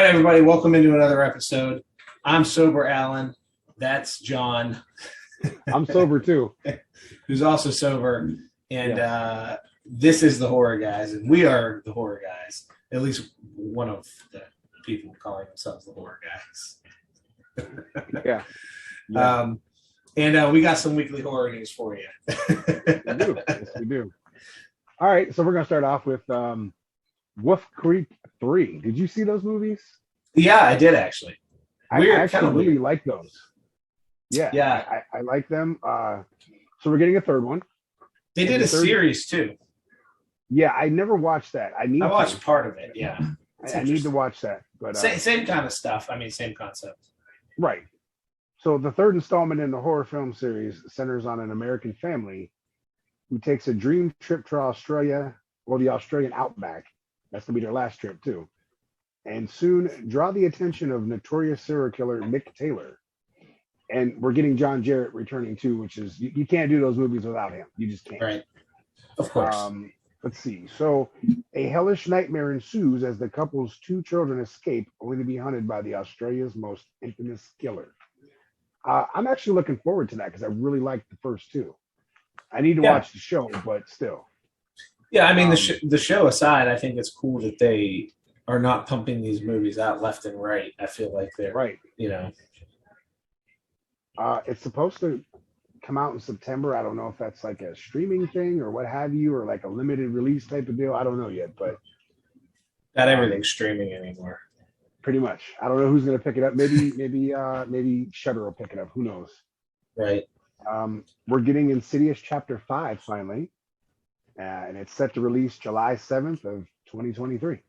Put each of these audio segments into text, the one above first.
everybody, welcome into another episode. I'm Sober Alan. That's John, I'm sober too. who's also sober. And Yes. this is the Horror Guys, and we are the Horror Guys. At least one of the people calling themselves the Horror Guys. Yeah. And we got some weekly horror news for you. We do. Yes, we do. All right, so we're gonna start off with Wolf Creek 3. Did you see those movies? Yeah, I did actually. I actually really like those. Yeah. I like them. So we're getting a third one. They did a series too. Yeah, I never watched that. I watched part of it. Yeah, I need to watch that. But same kind of stuff. I mean, same concept. right. So the third installment in the horror film series centers on an American family who takes a dream trip to Australia, or the Australian outback. That's gonna be their last trip too, and soon draw the attention of notorious serial killer Mick Taylor. And we're getting John Jarrett returning too, which is you can't do those movies without him. You just can't. Right. Of course. Let's see. So a hellish nightmare ensues as the couple's two children escape, only to be hunted by the Australia's most infamous killer. I'm actually looking forward to that because I really liked the first two. I need to watch the show, but still. Yeah, I mean, the show aside, I think it's cool that they are not pumping these movies out left and right. I feel like they're right. You know, it's supposed to come out in September. I don't know if that's like a streaming thing or what have you, or like a limited release type of deal. I don't know yet, but not everything's streaming anymore. Pretty much. I don't know who's going to pick it up. Maybe Shudder will pick it up. Who knows? Right. We're getting Insidious Chapter 5 finally, and it's set to release July 7th of 2023.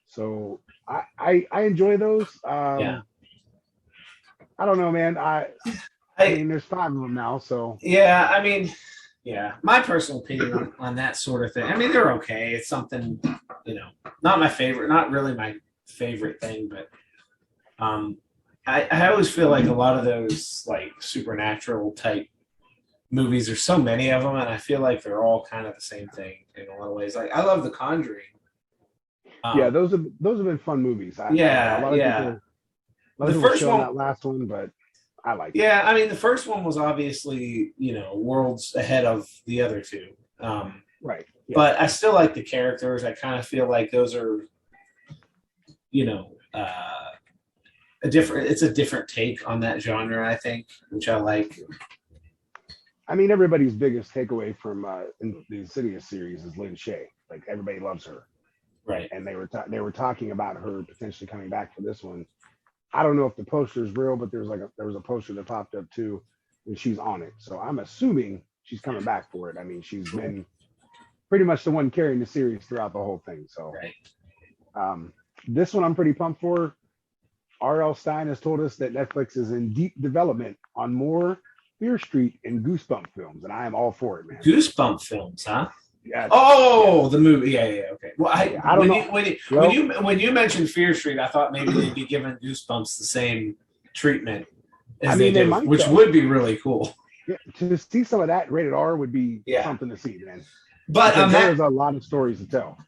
So I enjoy those. Yeah. I don't know, man. I mean, there's 5 of them now, so yeah. I mean, yeah. My personal opinion on that sort of thing. I mean, they're okay. It's something, not my favorite, not really my favorite thing, but I always feel like a lot of those like supernatural type movies, there's so many of them, and I feel like they're all kind of the same thing in a lot of ways. Like I love The Conjuring. Yeah, those have been fun movies. A lot of people showing that last one, but I like it. Yeah, I mean the first one was obviously worlds ahead of the other two. Right. Yeah. But I still like the characters. I kind of feel like those are it's a different take on that genre, I think, which I like. I mean, everybody's biggest takeaway from the Insidious series is Lynn Shay. Like everybody loves her, right? And they were talking about her potentially coming back for this one. I don't know if the poster is real, but there was a poster that popped up too, and she's on it. So I'm assuming she's coming back for it. I mean, she's been pretty much the one carrying the series throughout the whole thing. So, right. This one I'm pretty pumped for. R.L. Stein has told us that Netflix is in deep development on more Fear Street and Goosebump films, and I am all for it, man. Goosebump films, huh? Yeah. Oh, the movie. Yeah. Okay. Well, I don't know. When you mentioned Fear Street, I thought maybe they'd be giving Goosebumps the same treatment as they do, which would be really cool. Yeah, to see some of that rated R would be something to see, man. But there's a lot of stories to tell.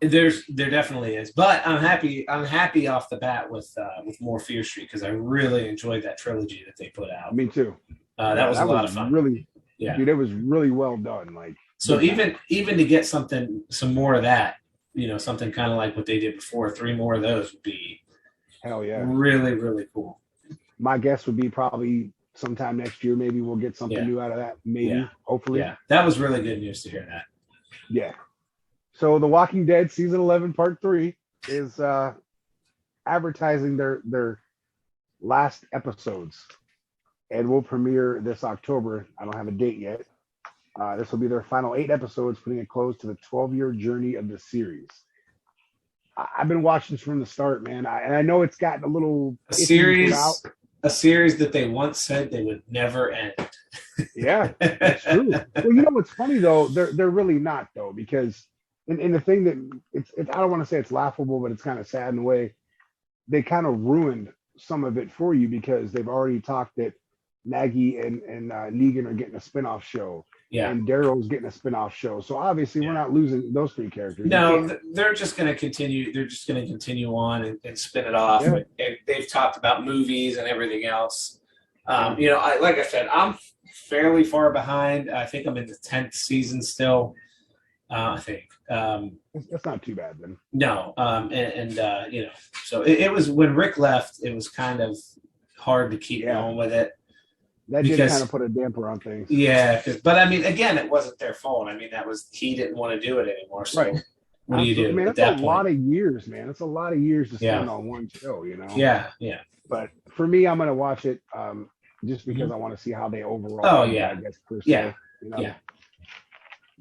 There definitely is, but I'm happy off the bat with more Fear Street because I really enjoyed that trilogy that they put out. Me too. That was a lot of fun. Really, dude, it was really well done. Like, so even to get some more of that, something kind of like what they did before, 3 more of those would be hell yeah, really really cool. My guess would be probably sometime next year. Maybe we'll get something new out of that. Maybe, hopefully. Yeah, that was really good news to hear that. Yeah. So The Walking Dead season 11 part 3 is advertising their last episodes and will premiere this October. I don't have a date yet. This will be their final 8 episodes, putting a close to the 12-year journey of the series. I've been watching from the start, man. And I know it's gotten a little a series that they once said they would never end. Yeah, that's true. Well, what's funny though? They're really not though, because and the thing that it's I don't want to say it's laughable, but it's kind of sad in a way. They kind of ruined some of it for you because they've already talked that Maggie and Negan are getting a spinoff show. Yeah. and Daryl's getting a spinoff show. So obviously, we're not losing those three characters. No, they're just going to continue. They're just going to continue on and spin it off. Yeah. And they've talked about movies and everything else. You know, like I said, I'm fairly far behind. I think I'm in the 10th season still. I think that's not too bad then. No, you know, so it was when Rick left, it was kind of hard to keep going with it. That did kind of put a damper on things. Yeah, but I mean, again, it wasn't their fault. I mean, he didn't want to do it anymore. So what do you do? Man, that's a lot of years, man. It's a lot of years to spend on one show, you know. Yeah. But for me, I'm gonna watch it just because I want to see how they overall. Oh yeah, I guess per se, yeah, you know?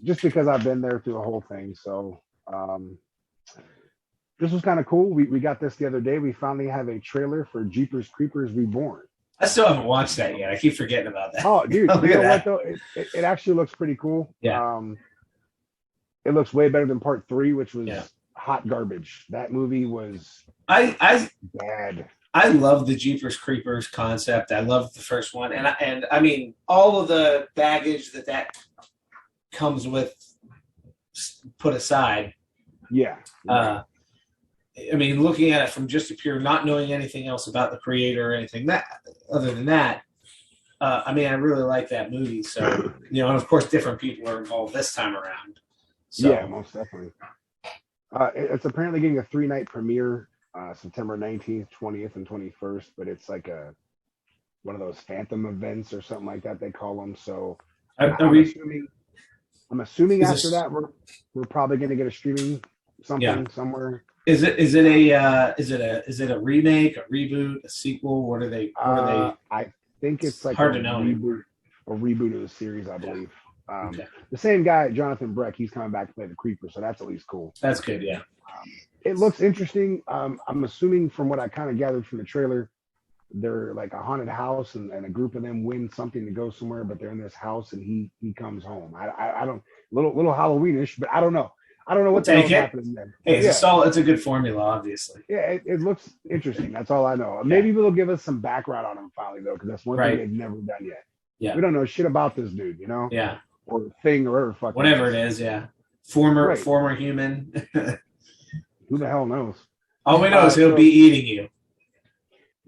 Just because I've been there through the whole thing, so this was kind of cool. We got this the other day. We finally have a trailer for Jeepers Creepers Reborn. I still haven't watched that yet. I keep forgetting about that. Oh, dude, you know what though? It actually looks pretty cool. Yeah. It looks way better than part 3, which was hot garbage. That movie was I bad. I love the Jeepers Creepers concept. I love the first one, and I mean all of the baggage that comes with put aside. Yeah. I mean, looking at it from just a pure not knowing anything else about the creator or anything other than that, I mean, I really like that movie. So, you know, and of course, different people are involved this time around. So. Yeah, most definitely. It's apparently getting a 3-night premiere, September 19th, 20th, and 21st. But it's like one of those phantom events or something like that they call them. So I'm assuming after that we're probably going to get a streaming somewhere. Is it a remake, a reboot, a sequel? What are they? I think it's like hard to know. A reboot of the series, I believe. The same guy, Jonathan Breck, he's coming back to play the Creeper, so that's at least cool. That's good, yeah. It looks interesting. I'm assuming from what I kind of gathered from the trailer, they're like a haunted house, and a group of them win something to go somewhere, but they're in this house, and he comes home. I don't little Halloweenish, but I don't know. I don't know what's happening there. Hey, it's a good formula, obviously. Yeah, it looks interesting. That's all I know. Maybe they'll give us some background on him finally, though, because that's one thing they've never done yet. Yeah, we don't know shit about this dude, you know. Yeah, or thing, or whatever it is. Yeah, former human. Who the hell knows? All we know is he'll be eating you.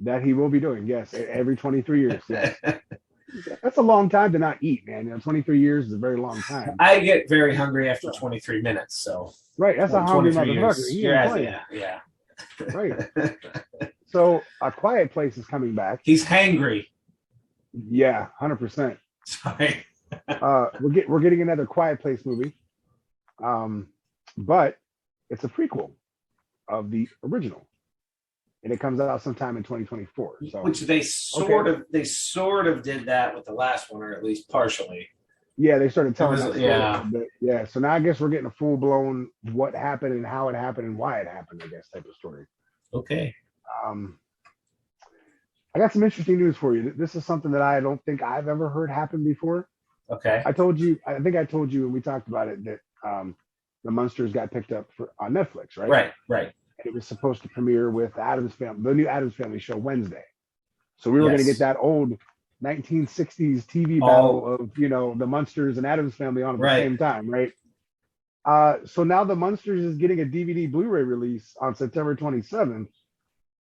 That he will be doing, yes, every 23 years. Yeah. That's a long time to not eat, man. You know, 23 years is a very long time. I get very hungry after 23 minutes, so. Right, that's a hungry motherfucker. Yeah. Right. So, A Quiet Place is coming back. He's hangry. Yeah, 100%. Sorry. We're getting another Quiet Place movie, but it's a prequel of the original. And it comes out sometime in 2024. So, which they sort of did that with the last one, or at least partially. Yeah, they started telling us. Yeah. So now I guess we're getting a full blown what happened and how it happened and why it happened, I guess, type of story. Okay. I got some interesting news for you. This is something that I don't think I've ever heard happen before. Okay. I think I told you when we talked about it that the Munsters got picked up on Netflix, right? Right. It was supposed to premiere with the new Addams Family show Wednesday. So we were going to get that old 1960s TV battle of, you know, the Munsters and Addams Family on at the same time, right? So now the Munsters is getting a DVD Blu-ray release on September 27th,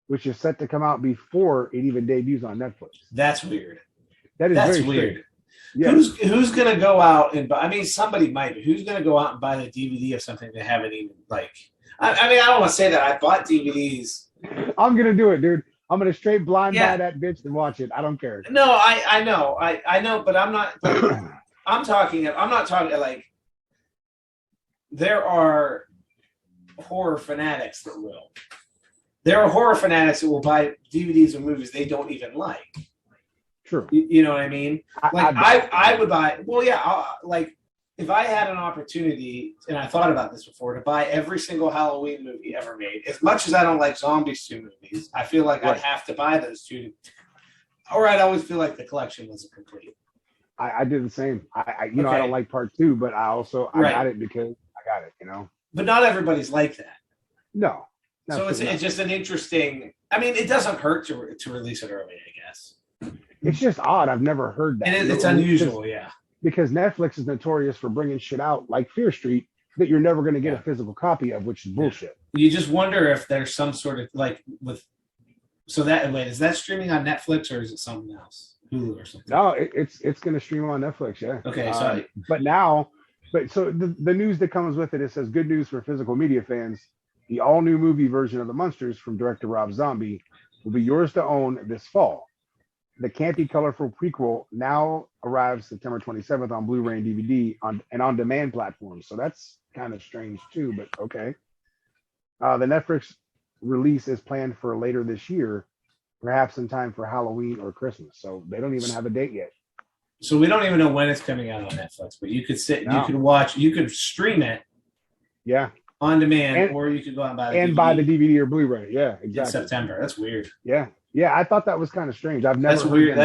which is set to come out before it even debuts on Netflix. That's weird. That's very weird. Yeah. Who's going to go out and buy? I mean, somebody might, but who's going to go out and buy the DVD of something they haven't even like? I mean, I don't want to say that. I bought DVDs. I'm going to do it, dude. I'm going to straight blind buy that bitch and watch it. I don't care. No, I know, but I'm not. I'm not talking like there are horror fanatics that will. There are horror fanatics that will buy DVDs of movies they don't even like. True. You know what I mean? I would buy. Well, yeah. Like if I had an opportunity, and I thought about this before, to buy every single Halloween movie ever made, as much as I don't like Zombies 2 movies, I feel like I'd have to buy those two. Or I'd always feel like the collection wasn't complete. I did the same. I don't like part 2, but I got it because I got it, you know. But not everybody's like that. No. So it's just an interesting. I mean, it doesn't hurt to release it early, I guess. It's just odd. I've never heard that. And it's unusual, yeah. because Netflix is notorious for bringing shit out like Fear Street that you're never going to get a physical copy of, which is bullshit. You just wonder if there's some sort of like with. So that wait, is that streaming on Netflix or is it something else, Hulu or something? No, it's going to stream on Netflix. Yeah. Okay, so so the news that comes with it, it says good news for physical media fans. The all-new movie version of the Munsters from director Rob Zombie will be yours to own this fall. The campy, colorful prequel now arrives September 27th on Blu-ray and DVD and on-demand platforms. So that's kind of strange too, but okay. The Netflix release is planned for later this year, perhaps in time for Halloween or Christmas. So they don't even have a date yet. So we don't even know when it's coming out on Netflix, but you could you could watch, you could stream it. Yeah. On demand, or you could go out and buy the DVD or Blu-ray. Yeah, exactly. In September. That's weird. Yeah. I thought that was kind of strange. I've never. That's weird.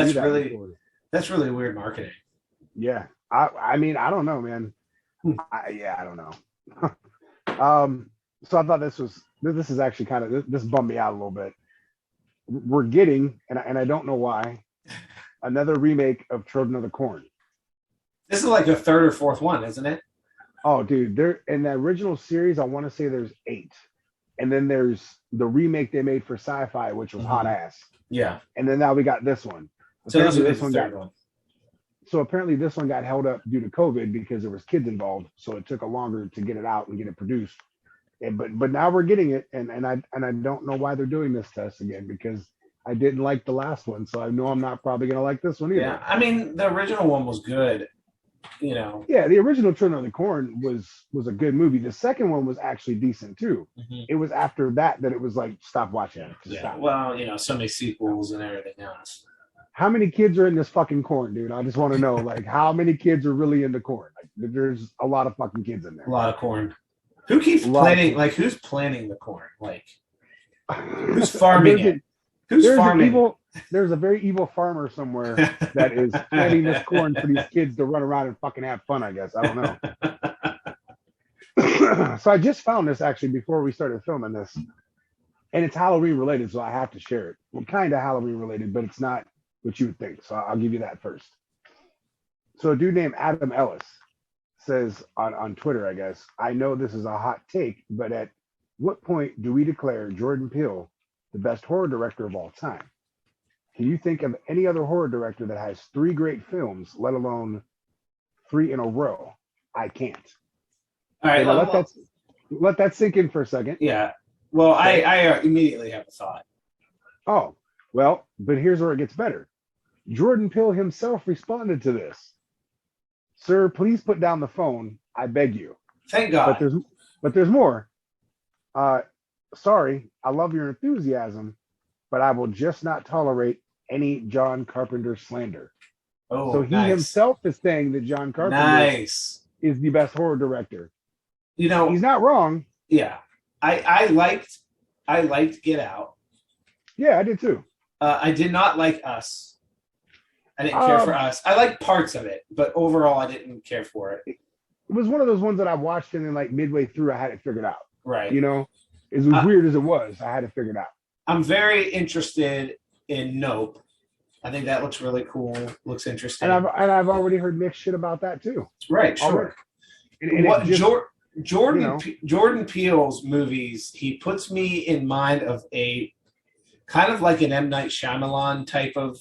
That's really weird marketing. Yeah. I mean, I don't know, man. I don't know. So I thought this is actually kind of this bummed me out a little bit. We're getting, and I don't know why, another remake of Children of the Corn. This is like the third or fourth one, isn't it? Oh, dude, there in the original series, I want to say there's 8, and then there's the remake they made for Sci-Fi, which was hot ass. Yeah, and then now we got this one. So this one got one. So apparently this one got held up due to COVID because there was kids involved, so it took a longer to get it out and get it produced. But now we're getting it, and I don't know why they're doing this to us again, because I didn't like the last one, so I know I'm not probably gonna like this one either. Yeah, I mean the original one was good. Yeah, the original Children of the Corn was a good movie. The second one was actually decent too. Mm-hmm. It was after that it was like, stop watching it. Stop. Well, so many sequels and everything else. How many kids are in this fucking corn, dude? I just want to know, like, how many kids are really into corn? Like, there's a lot of fucking kids in there. A lot of corn. Who keeps planting? Like, who's planting the corn? Like, who's farming it? Who's farming? There's a very evil farmer somewhere that is planting this corn for these kids to run around and fucking have fun, I guess. I don't know. So I just found this actually before we started filming this. And it's Halloween related, so I have to share it. Well, kind of Halloween related, but it's not what you would think. So I'll give you that first. So a dude named Adam Ellis says on Twitter, I guess, I know this is a hot take, but at what point do we declare Jordan Peele the best horror director of all time? Can you think of any other horror director that has 3 great films, let alone 3 in a row? I can't. All right, let that sink in for a second. Yeah. Well, okay. I immediately have a thought. Oh, well, but here's where it gets better. Jordan Peele himself responded to this. Sir, please put down the phone. I beg you. Thank God. But there's more. Sorry, I love your enthusiasm, but I will just not tolerate any John Carpenter slander. Oh, so he himself is saying that John Carpenter is the best horror director. He's not wrong. Yeah, I liked Get Out. Yeah, I did too. I did not like Us. I didn't care for Us. I liked parts of it, but overall, I didn't care for it. It was one of those ones that I watched and then like midway through, I had it figured out. Right. As weird as it was, I had it figured out. I'm very interested in Nope. I think that looks really cool. Looks interesting. And I've already heard mixed shit about that too. Right. Sure. Jordan Peele's movies, he puts me in mind of a kind of like an M. Night Shyamalan type of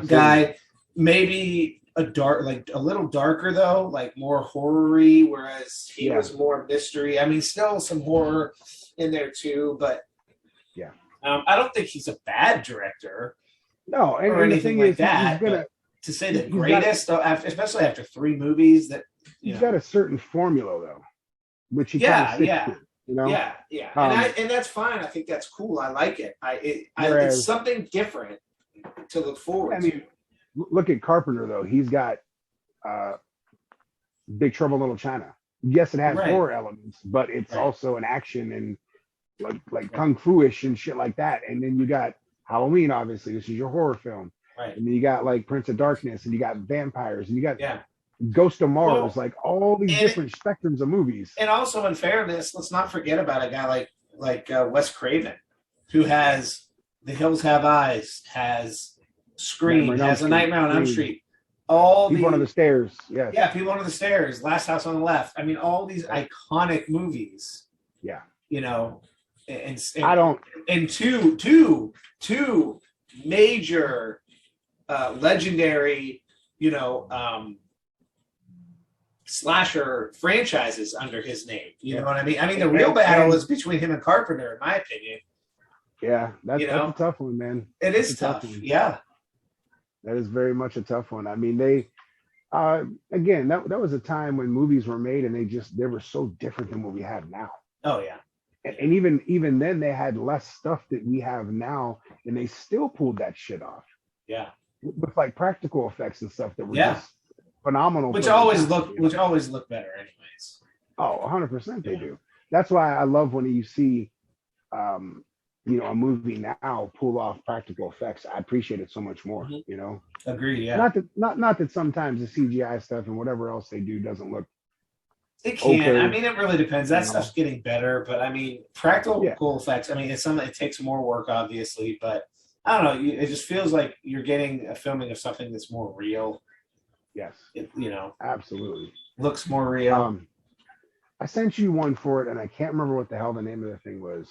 guy. Maybe a little darker though, like more horror-y, whereas he was more mystery. I mean, still some horror in there too, but I don't think he's a bad director. No, or anything like that. To say the greatest, especially after 3 movies, that he's got a certain formula though, which he Yeah, and that's fine. I think that's cool. I like it. It's something different to look forward to. Look at Carpenter though. He's got Big Trouble in Little China. Yes, it has horror elements, but it's also an action and like kung fu-ish and shit like that. And then you got Halloween, obviously. This is your horror film. Right. And then you got like Prince of Darkness, and you got vampires, and you got Ghost of Mars, like all these different spectrums of movies. And also, in fairness, let's not forget about a guy like Wes Craven, who has The Hills Have Eyes, has Scream, has A Nightmare on Elm Street. all People Under the Stairs. Yes. Yeah, People Under the Stairs, Last House on the Left. I mean, all these iconic movies. Yeah. You know, and I don't. And two major, legendary, slasher franchises under his name. You know what I mean? I mean, the real battle is between him and Carpenter, in my opinion. Yeah, that's a tough one, man. It is tough. Yeah. That is very much a tough one. I mean, they again, that was a time when movies were made and they were so different than what we have now. Oh yeah. And even then they had less stuff that we have now, and they still pulled that shit off. Yeah. With like practical effects and stuff that were just phenomenal. Which always look better anyways. Oh, 100% they do. That's why I love when you see a movie now pull off practical effects. I appreciate it so much more, Agree, yeah. Not that sometimes the CGI stuff and whatever else they do doesn't look. It can. Okay. I mean, it really depends. That stuff's getting better, but I mean, practical effects. I mean, it's something. It takes more work, obviously, but I don't know. It just feels like you're getting a filming of something that's more real. Yes. Absolutely looks more real. I sent you one for it, and I can't remember what the hell the name of the thing was.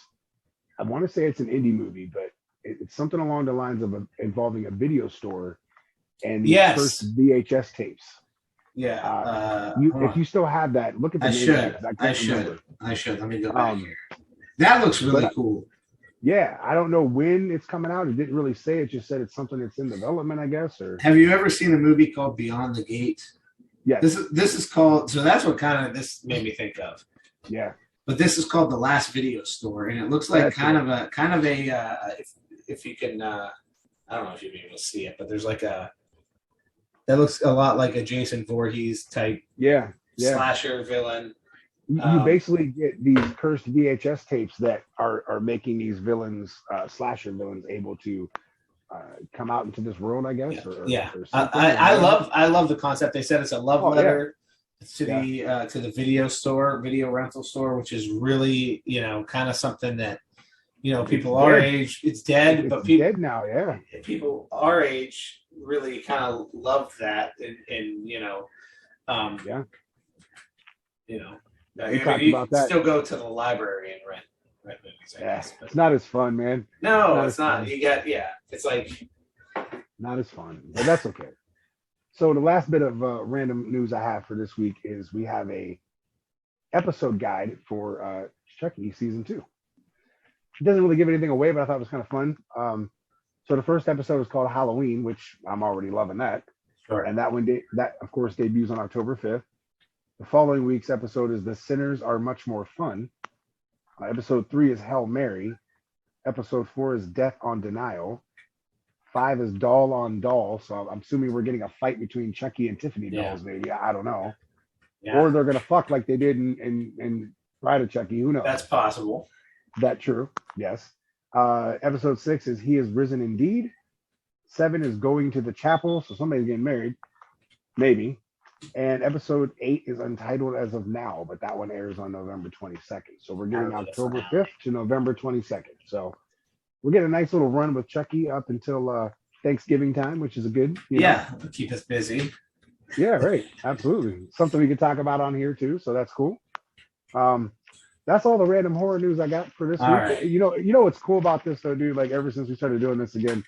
I want to say it's an indie movie, but it's something along the lines of involving a video store and the first VHS tapes. Yeah. If you still have that, look at the name. I should. Let me go back here. That looks really cool. Yeah, I don't know when it's coming out. It didn't really say. It just said it's something that's in development, I guess. Or have you ever seen a movie called Beyond the Gate? Yes. This is called. So that's what kind of this made me think of. Yeah. But this is called The Last Video Store, and it looks like kind of a if you can I don't know if you'll be able to see it, but there's like that looks a lot like a Jason Voorhees type slasher villain. You basically get these cursed VHS tapes that are making these villains, slasher villains, able to come out into this world, I guess. I love the concept. They said it's a love letter to the video rental store, which is really kind of something that people our age, it's dead, but people dead now. Yeah, people our age really kind of love that, and you still go to the library and rent movies, I guess. But it's not as fun, man. No, it's not. You got it's like not as fun, but that's okay. So the last bit of random news I have for this week is we have a episode guide for Chucky season 2. It doesn't really give anything away, but I thought it was kind of fun. So the first episode is called Halloween, which I'm already loving that. Sure. And that one of course debuts on October 5th. The following week's episode is The Sinners Are Much More Fun. Episode 3 is Hail Mary. Episode 4 is Death on Denial. 5 is Doll on Doll. So I'm assuming we're getting a fight between Chucky and Tiffany dolls, maybe. I don't know. Yeah. Or they're going to fuck like they did in Bride of Chucky. Who knows? That's possible. That true. Yes. Episode 6 is He Is Risen Indeed. 7 is Going to the Chapel. So somebody's getting married. Maybe. And episode 8 is Untitled as of Now, but that one airs on November 22nd. So we're getting October 5th to November 22nd. So we're getting a nice little run with Chucky up until Thanksgiving time, which is a good. Keep us busy. Yeah, right. Absolutely. Something we could talk about on here too. So that's cool. That's all the random horror news I got for this week. Right. You know what's cool about this though, dude? Like ever since we started doing this again,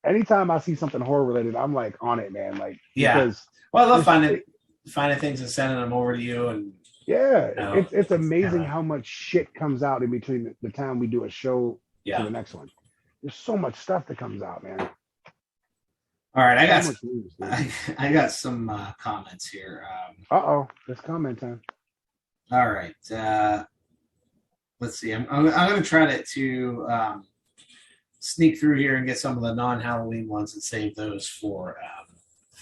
anytime I see something horror related, I'm like on it, man. Like because I love finding things and sending them over to you, and it's amazing how much shit comes out in between the time we do a show to the next one. There's so much stuff that comes out, man. All right, I got some comments here. It's comment time. All right, let's see. I'm going to try to sneak through here and get some of the non-Halloween ones and save those for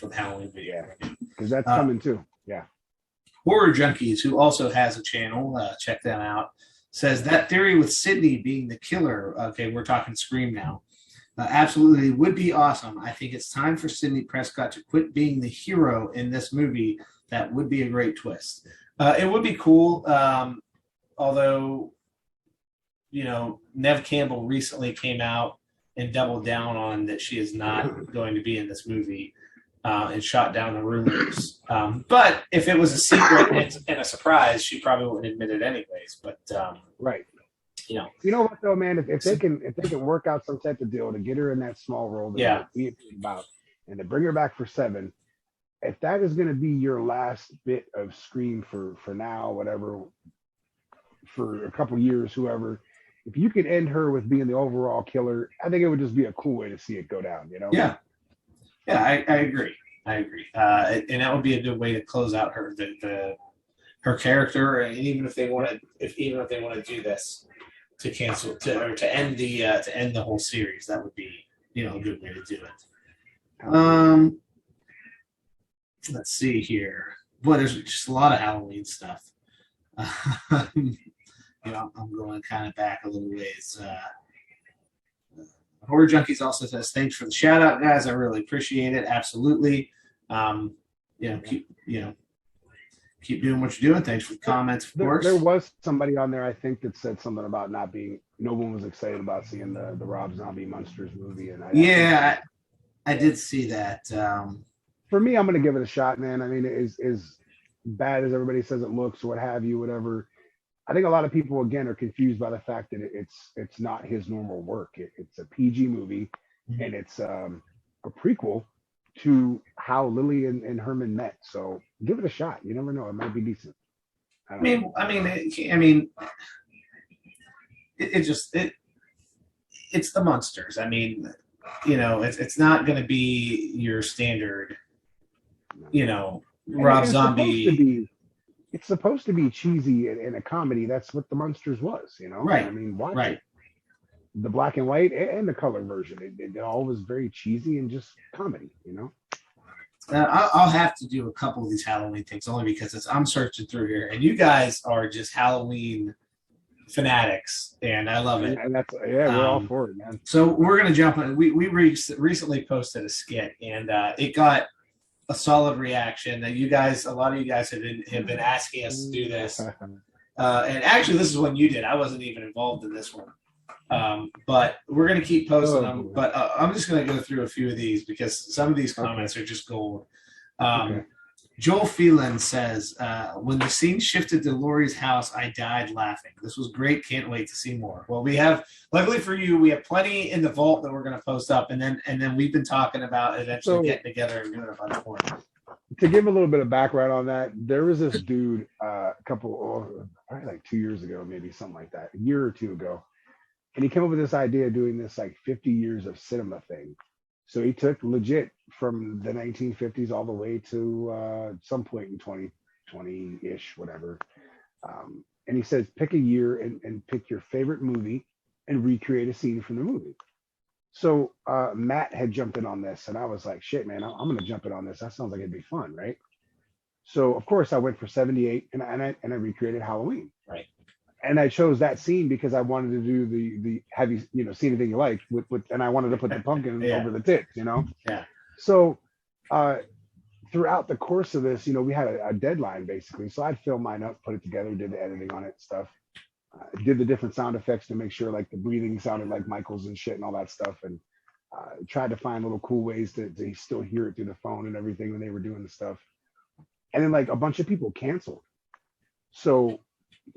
the Halloween video. Because that's coming too. Yeah. Horror Junkies, who also has a channel, check them out, says that theory with Sydney being the killer. Okay, we're talking Scream now. Absolutely would be awesome. I think it's time for Sidney Prescott to quit being the hero in this movie. That would be a great twist. It would be cool. Although, Neve Campbell recently came out and doubled down on that she is not going to be in this movie. and shot down the rumors. But if it was a secret and a surprise, she probably wouldn't admit it anyways. But Right. you know, You know what though, man? If they can work out some type of deal to get her in that small role that we had about, and to bring her back for 7, if that is going to be your last bit of screen for now, whatever, for a couple years, whoever, if you could end her with being the overall killer, I think it would just be a cool way to see it go down. You know? Yeah, I agree. And that would be a good way to close out her character. And even if they want to do this to cancel to end the whole series, that would be a good way to do it. Let's see here. Boy, there's just a lot of Halloween stuff. I'm going kind of back a little ways. Horror Junkies also says, thanks for the shout out, guys. I really appreciate it. Absolutely. Keep doing what you're doing. Thanks for the comments, of course. There was somebody on there, I think, that said something about no one was excited about seeing the Rob Zombie Munsters movie. And I did see that. For me, I'm going to give it a shot, man. I mean, as bad as everybody says it looks, what have you, whatever. I think a lot of people, again, are confused by the fact that it's not his normal work. It's a PG movie, and it's a prequel to how Lily and Herman met. So give it a shot. You never know; it might be decent. It's the Munsters. I mean, it's not going to be your standard, Rob Zombie. It's supposed to be cheesy and a comedy. That's what the Munsters was, Right. I mean, watch it. The black and white and the color version. It all was very cheesy and just comedy, I'll have to do a couple of these Halloween things only because I'm searching through here, and you guys are just Halloween fanatics, and I love it. And we're all for it, man. So we're gonna jump in. We recently posted a skit, and it got a solid reaction. That a lot of you guys have been asking us to do this, and actually, this is one you did. I wasn't even involved in this one. But we're going to keep posting them. But I'm just going to go through a few of these because some of these comments are just gold. Joel Phelan says, when the scene shifted to Laurie's house, I died laughing. This was great. Can't wait to see more. Well, luckily for you, we have plenty in the vault that we're going to post up. And then we've been talking about eventually getting together and doing a bunch more. To give a little bit of background on that, there was this dude probably like 2 years ago, maybe something like that, a year or two ago. And he came up with this idea of doing this like 50 years of cinema thing. So he took legit from the 1950s all the way to some point in 2020-ish, whatever. And he says, pick a year and pick your favorite movie and recreate a scene from the movie. So Matt had jumped in on this, and I was like, shit, man, I'm going to jump in on this. That sounds like it'd be fun, right? So, of course, I went for 78, and I recreated Halloween. Right. And I chose that scene because I wanted to do the have you seen anything you like with and I wanted to put the pumpkin over the tits, Yeah. So throughout the course of this, we had a deadline basically. So I'd film mine up, put it together, did the editing on it, stuff. Did the different sound effects to make sure like the breathing sounded like Michael's and shit and all that stuff, and tried to find little cool ways to still hear it through the phone and everything when they were doing the stuff. And then like a bunch of people canceled. So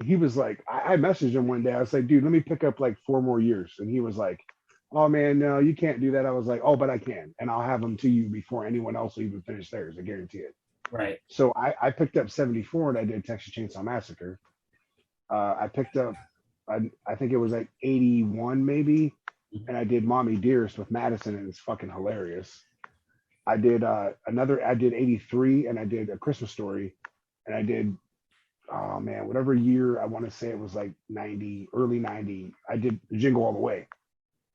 he was like, I messaged him one day. I was like, dude, let me pick up like 4 more years. And he was like, oh man, no, you can't do that. I was like, oh, but I can. And I'll have them to you before anyone else will even finish theirs. I guarantee it. Right. So I picked up 74 and I did Texas Chainsaw Massacre. I picked up, I think it was like 81 maybe. And I did Mommy Dearest with Madison, and it's fucking hilarious. I did 83 and I did A Christmas Story. And I did, oh man, whatever year, I want to say it was like 90, early 90, I did Jingle All the Way.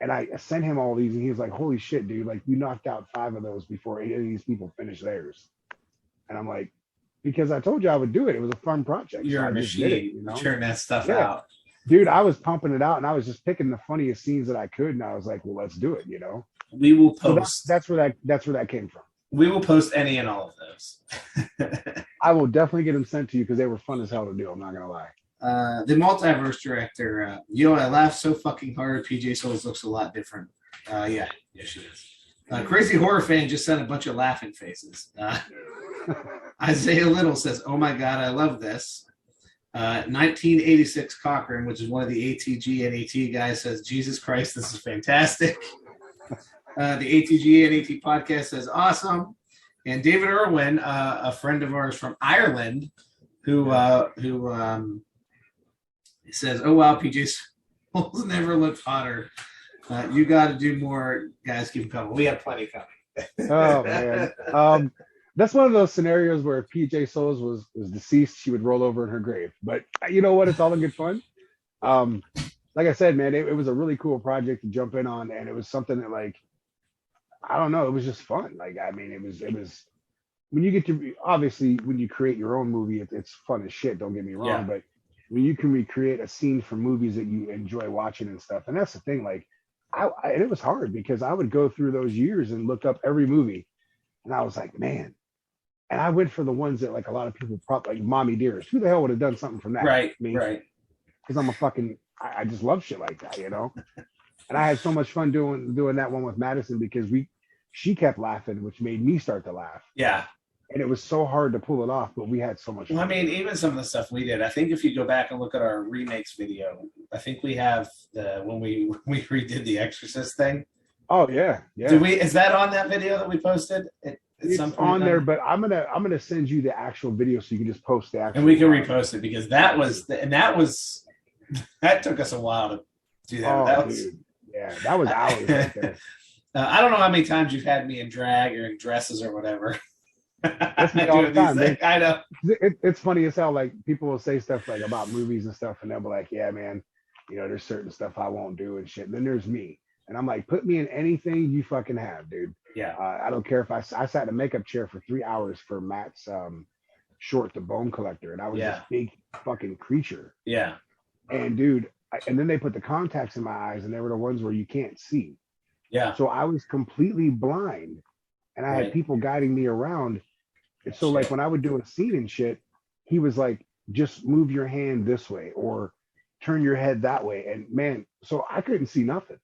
And I sent him all these, and he was like, holy shit, dude, like you knocked out 5 of those before 8 of these people finished theirs. And I'm like, because I told you I would do it. It was a fun project. You're a machine, churn that stuff out. Dude, I was pumping it out, and I was just picking the funniest scenes that I could, and I was like, well, let's do it, We will post. So that's where that came from. We will post any and all of those. I will definitely get them sent to you because they were fun as hell to do. I'm not gonna lie. The multiverse director, I laughed so fucking hard. PJ Souls looks a lot different. Yeah, she is. Crazy Horror Fan just sent a bunch of laughing faces. Isaiah Little says, "Oh my God, I love this." 1986 Cochran, which is one of the ATG and AT guys, says, "Jesus Christ, this is fantastic." The ATG and AT podcast says, "Awesome." And David Irwin, a friend of ours from Ireland, who says, "Oh wow, PJ's holes never looked hotter. You got to do more, guys. Keep coming. We have plenty coming." Oh man, that's one of those scenarios where if PJ Souls was deceased, she would roll over in her grave. But you know what? It's all in good fun. Like I said, man, it was a really cool project to jump in on, and it was something that, like, I don't know, it was just fun. Like, I mean, it was when you get to, obviously when you create your own movie, it's fun as shit. Don't get me wrong, Yeah. but when you can recreate a scene from movies that you enjoy watching and stuff, and that's the thing. Like, and it was hard because I would go through those years and look up every movie, and I was like, man. And I went for the ones that, like, a lot of people probably, like Mommy Dearest. Who the hell would have done something from that? Right, I mean, right. because I'm a fucking, I just love shit like that, you know. And I had so much fun doing that one with Madison because she kept laughing, which made me start to laugh. Yeah. And it was so hard to pull it off, but we had so much fun. Well, I mean, even some of the stuff we did, I think if you go back and look at our remakes video, I think we have when we redid the Exorcist thing. Oh yeah, yeah. Is that on that video that we posted? It's on there, but I'm gonna send you the actual video so you can just post the actual. And we can repost it because that took us a while to do that. Oh, That was, dude. Yeah, that was hours right there. I don't know how many times you've had me in drag or in dresses or whatever. That's me all the time, man. I know. It's funny as hell. Like, people will say stuff like about movies and stuff, and they'll be like, "Yeah, man, you know, there's certain stuff I won't do and shit." And then there's me, and I'm like, "Put me in anything you fucking have, dude." Yeah. I don't care if I sat in a makeup chair for 3 hours for Matt's short, The Bone Collector, and I was this big fucking creature. Yeah. And dude, and then they put the contacts in my eyes, and they were the ones where you can't see. Yeah. So I was completely blind, and I had people guiding me around. And so, like, when I would do a scene and shit, he was like, "Just move your hand this way or turn your head that way." And man, so I couldn't see nothing.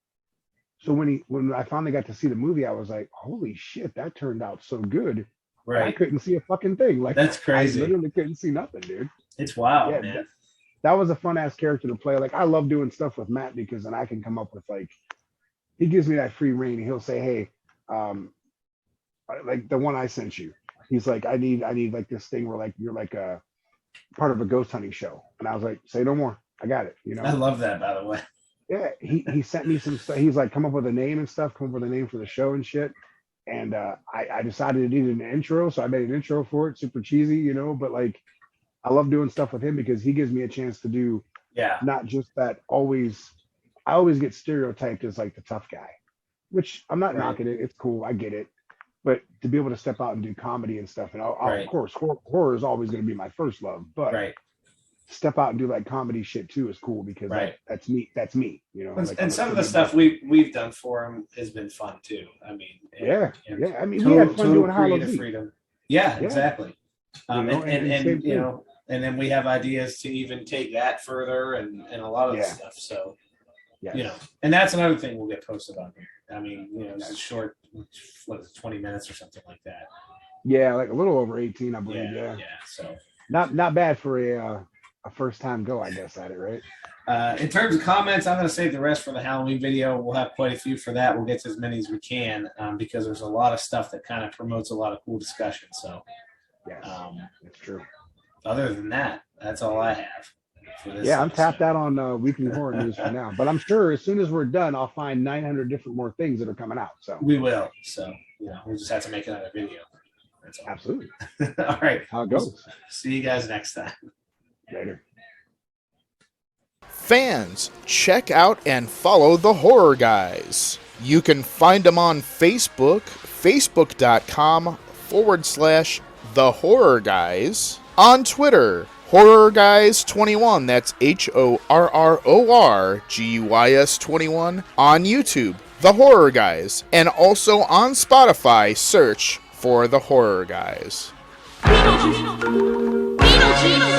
So when I finally got to see the movie, I was like, "Holy shit, that turned out so good!" Right. I couldn't see a fucking thing. Like, that's crazy. I literally couldn't see nothing, dude. It's wild, man. That was a fun ass character to play. Like, I love doing stuff with Matt because then I can come up with, like, he gives me that free reign. He'll say, "Hey, like the one I sent you." He's like, I need like this thing where, like, you're like a part of a ghost hunting show. And I was like, "Say no more. I got it." You know? I love that, by the way. Yeah. He sent me some stuff. He's like, "Come up with a name and stuff, come up with a name for the show and shit." And I decided it needed an intro. So I made an intro for it, super cheesy, you know, but like, I love doing stuff with him because he gives me a chance to do not just that I always get stereotyped as like the tough guy, which I'm not knocking it. It's cool. I get it. But to be able to step out and do comedy and stuff, and of course, horror is always going to be my first love. But step out and do like comedy shit too is cool because that's me. That's me, you know. And, like, and some of the stuff we've done for him has been fun too. I mean, I mean, we had fun doing Halloween. Freedom. Yeah, exactly. You know, and you know, and then we have ideas to even take that further and a lot of the stuff. So. You know, and that's another thing we'll get posted on here. I mean, you know, it's a short, what is it, 20 minutes or something like that. Yeah, like a little over 18, I believe. Yeah. So not bad for a first time go, I guess, at it, right? In terms of comments, I'm going to save the rest for the Halloween video. We'll have quite a few for that. We'll get to as many as we can because there's a lot of stuff that kind of promotes a lot of cool discussion. So, that's true. Other than that, that's all I have. Yeah, I'm tapped out on weekly horror news for now, but I'm sure as soon as we're done, I'll find 900 different more things that are coming out. So we will. So we'll just have to make another video. That's all. Absolutely. All right. How it goes. See you guys next time. Later. Fans, check out and follow the Horror Guys. You can find them on Facebook, facebook.com/The Horror Guys. On Twitter, Horror Guys 21, that's HORRORGUYS 21. On YouTube, The Horror Guys, and also on Spotify, search for The Horror Guys. Beetlejuice.